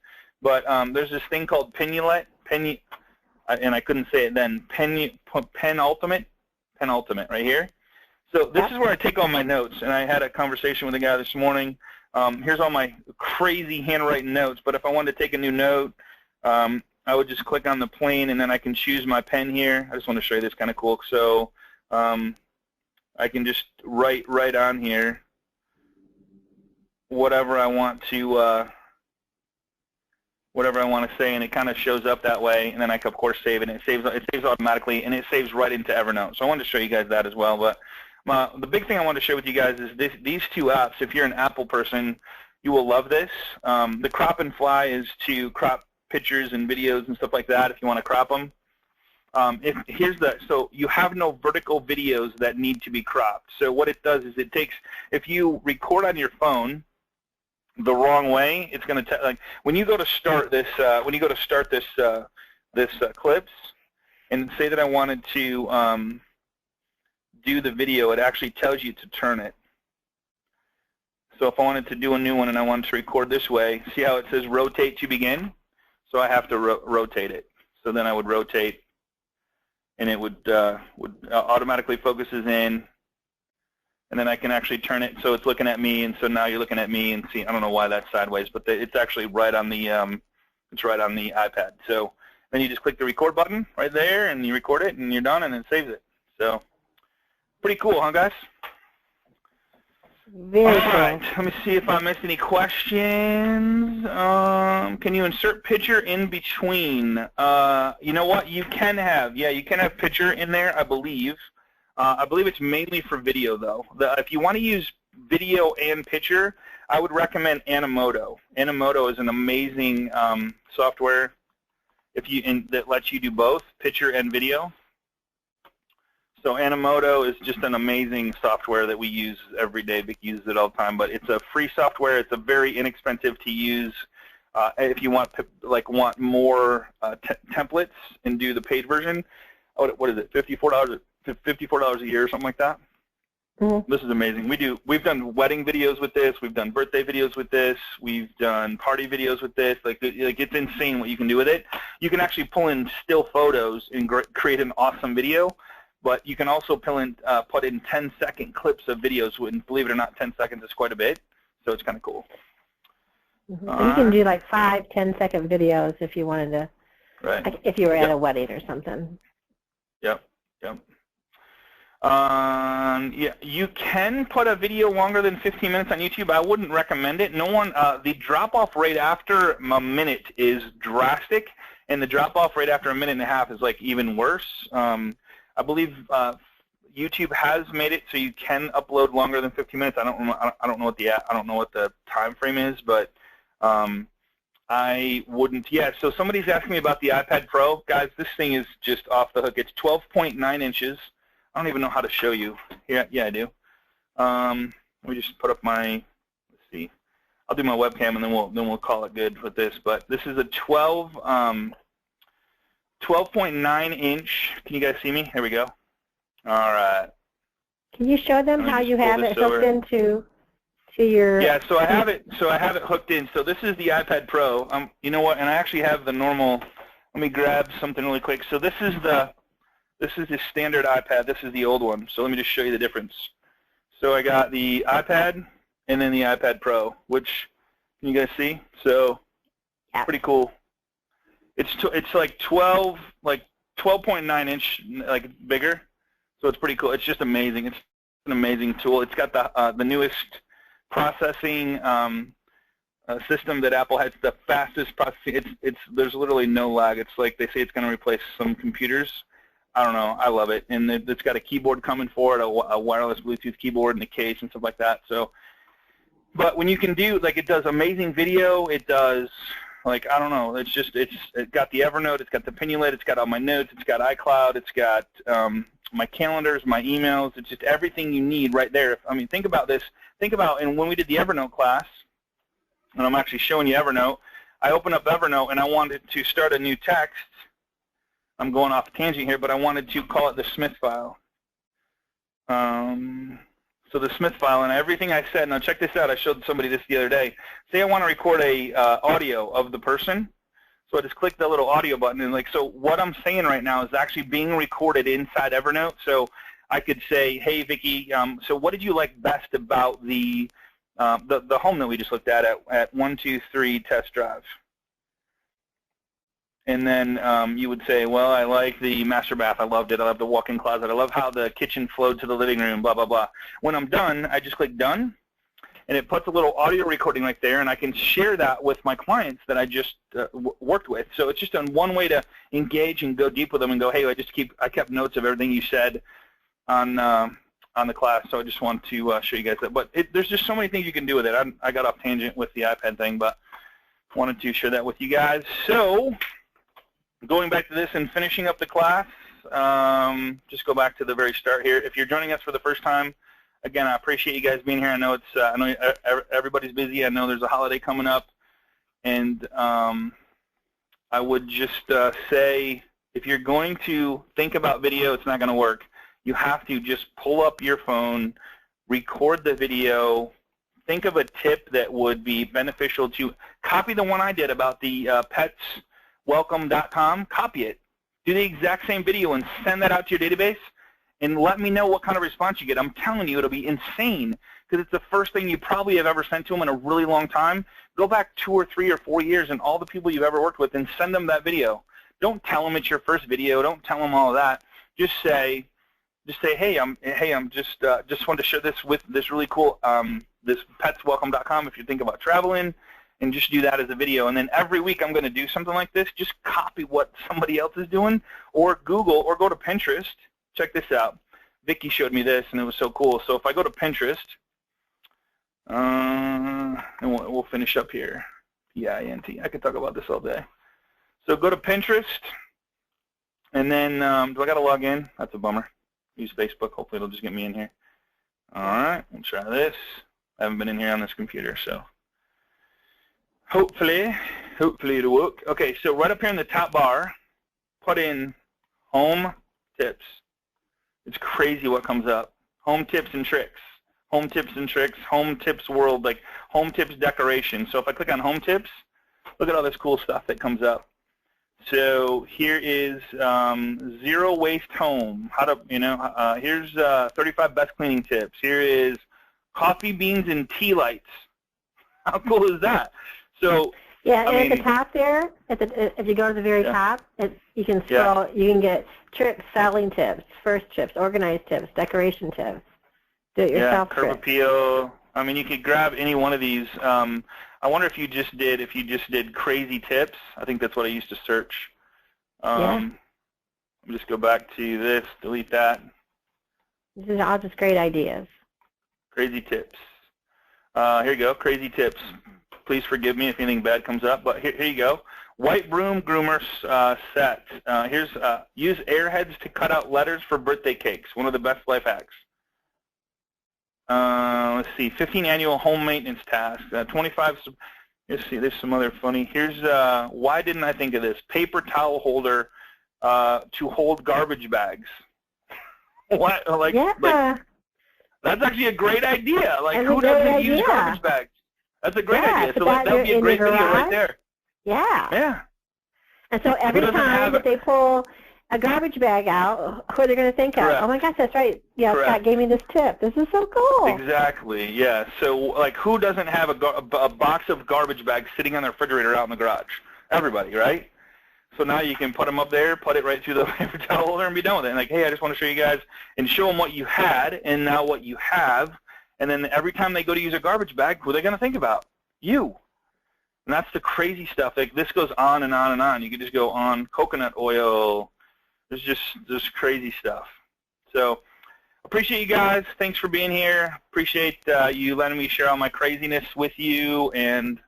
But there's this thing called Penultimate, and I couldn't say it then. Penultimate right here. So this is where I take all my notes, and I had a conversation with a guy this morning. Here's all my crazy handwriting notes, but if I wanted to take a new note, I would just click on the plane, and then I can choose my pen here. I just want to show you this, kind of cool. So I can just write right on here whatever I want to say, and it kind of shows up that way. And then I can, of course, save it. And it saves automatically, and it saves right into Evernote. So I wanted to show you guys that as well. But the big thing I want to share with you guys is these 2 apps. If you're an Apple person, you will love this. The Crop and Fly is to crop pictures and videos and stuff like that if you want to crop them. So you have no vertical videos that need to be cropped. So what it does is it takes, if you record on your phone the wrong way, it's going to like when you go to start this clips, and say that I wanted to do the video, it actually tells you to turn it. So if I wanted to do a new one and I wanted to record this way, see how it says rotate to begin? So I have to rotate it. So then I would rotate, and it would automatically focuses in, and then I can actually turn it so it's looking at me, and so now you're looking at me, and see, I don't know why that's sideways, but it's actually right on the iPad. So then you just click the record button right there, and you record it, and you're done, and it saves it. So pretty cool, huh, guys? Very cool. All right, let me see if I missed any questions. Can you insert picture in between? You know what? You can have, you can have picture in there, I believe. I believe it's mainly for video, though. If you want to use video and picture, I would recommend Animoto. Animoto is an amazing software that lets you do both, picture and video. So Animoto is just an amazing software that we use every day. Vic uses it all the time, but it's a free software. It's a very inexpensive to use. If you want more templates and do the paid version, what is it? $54 a year or something like that. Mm-hmm. This is amazing. We've done wedding videos with this. We've done birthday videos with this. We've done party videos with this. Like it's insane what you can do with it. You can actually pull in still photos and create an awesome video. But you can also put in 10-second clips of videos, and believe it or not, 10 seconds is quite a bit, so it's kind of cool. Mm-hmm. You can do like 5, 10-second videos if you wanted to, like if you were at a wedding or something. Yep. Yeah, you can put a video longer than 15 minutes on YouTube. I wouldn't recommend it. The drop-off rate after a minute is drastic, and the drop-off rate after a minute and a half is like even worse. I believe YouTube has made it so you can upload longer than 15 minutes. I don't know what the time frame is, but I wouldn't. Yeah. So somebody's asking me about the iPad Pro, guys. This thing is just off the hook. It's 12.9 inches. I don't even know how to show you. Yeah, I do. Let me just put up my. Let's see. I'll do my webcam and then we'll call it good with this. But this is a 12.9 inch. Can you guys see me? Here we go. All right. Can you show them how you have it hooked into your? Yeah. So I have it. Hooked in. So this is the iPad Pro. You know what? And I actually have the normal. Let me grab something really quick. So this is the standard iPad. This is the old one. So let me just show you the difference. So I got the iPad and then the iPad Pro, which can you guys see? So pretty cool. It's like 12.9 inch, like bigger, so it's pretty cool. It's just amazing. It's an amazing tool. It's got the newest processing system that Apple has, the fastest processing. There's literally no lag. It's like they say it's going to replace some computers. I don't know. I love it, and it's got a keyboard coming for it, a wireless Bluetooth keyboard and a case and stuff like that. So, but when you can do it does amazing video. It does. Like, I don't know, it's got the Evernote, it's got the Pinulet, it's got all my notes, it's got iCloud, it's got my calendars, my emails, it's just everything you need right there. I mean, think about this. And when we did the Evernote class, and I'm actually showing you Evernote, I opened up Evernote and I wanted to start a new text. I'm going off a tangent here, but I wanted to call it the Smith file. So the Smith file, and everything I said, now check this out, I showed somebody this the other day. Say I want to record a audio of the person, so I just click the little audio button, and so what I'm saying right now is actually being recorded inside Evernote. So I could say, hey Vicki, so what did you like best about the home that we just looked at 123 Test Drive? And then you would say, well, I like the master bath. I loved it. I love the walk-in closet. I love how the kitchen flowed to the living room, blah, blah, blah. When I'm done, I just click done, and it puts a little audio recording right there, and I can share that with my clients that I just worked with. So it's just one way to engage and go deep with them and go, hey, I kept notes of everything you said on the class, so I just want to show you guys that. But there's just so many things you can do with it. I got off tangent with the iPad thing, but wanted to share that with you guys. So going back to this and finishing up the class, just go back to the very start here. If you're joining us for the first time, again, I appreciate you guys being here. I know I know everybody's busy. I know there's a holiday coming up, and I would just say if you're going to think about video, it's not going to work. You have to just pull up your phone, record the video, think of a tip that would be beneficial to copy the one I did about the petswelcome.com, copy it. Do the exact same video and send that out to your database and let me know what kind of response you get. I'm telling you, it'll be insane because it's the first thing you probably have ever sent to them in a really long time. Go back 2 or 3 or 4 years and all the people you've ever worked with and send them that video. Don't tell them it's your first video. Don't tell them all of that. Just say, just say, hey, I'm just wanted to share this with this really cool this petswelcome.com if you think about traveling, and just do that as a video. And then every week I'm going to do something like this. Just copy what somebody else is doing, or Google, or go to Pinterest. Check this out. Vicky showed me this, and it was so cool. So if I go to Pinterest, and we'll finish up here. P-I-N-T. I could talk about this all day. So go to Pinterest, and then do I got to log in? That's a bummer. Use Facebook. Hopefully it'll just get me in here. All right, we'll try this. I haven't been in here on this computer, so hopefully it'll work. Okay, so right up here in the top bar, put in home tips. It's crazy what comes up. Home tips and tricks. Home tips and tricks. Home tips world, like home tips decoration. So if I click on home tips, look at all this cool stuff that comes up. So here is zero waste home. How to, here's 35 best cleaning tips. Here is coffee beans and tea lights. How cool is that? So yeah, and at the top there, if you go to the very top, you can scroll. You can get tricks, selling tips, first tips, organized tips, decoration tips, do-it-yourself curb tips. appeal. I mean, you could grab any one of these. I wonder if you just did crazy tips. I think that's what I used to search. Let me just go back to this, delete that. This is all just great ideas. Crazy tips. Here you go, crazy tips. Please forgive me if anything bad comes up, but here you go. White broom groomer set. Here's use airheads to cut out letters for birthday cakes. One of the best life hacks. Let's see, 15 annual home maintenance tasks. 25. Let's see, there's some other funny. Here's why didn't I think of this? Paper towel holder to hold garbage bags. What? Like that's actually a great idea. Like who doesn't use garbage bags? That's a great idea. So that would be a great video right there. Yeah. Yeah. And so every time that they pull a garbage bag out, who are they going to think of? Oh my gosh, that's right. Yeah, Scott gave me this tip. This is so cool. Exactly. Yeah. So like, who doesn't have a box of garbage bags sitting on their refrigerator out in the garage? Everybody, right? So now you can put them up there, put it right through the paper towel holder, and be done with it. And like, hey, I just want to show you guys and show them what you had and now what you have. And then every time they go to use a garbage bag, who are they going to think about? You. And that's the crazy stuff. Like this goes on and on and on. You could just go on coconut oil. There's just crazy stuff. So appreciate you guys. Thanks for being here. Appreciate you letting me share all my craziness with you. And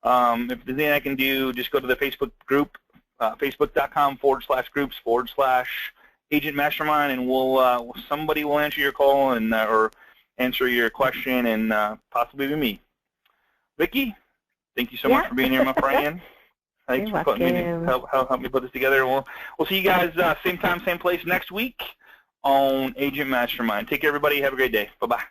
if there's anything I can do, just go to the Facebook group, facebook.com/groups/Agent Mastermind, and somebody will answer your call and or answer your question, and possibly be me. Vicky, thank you so much for being here, my friend. Thanks for putting me help me put this together. We'll see you guys same time, same place next week on Agent Mastermind. Take care, everybody. Have a great day. Bye-bye.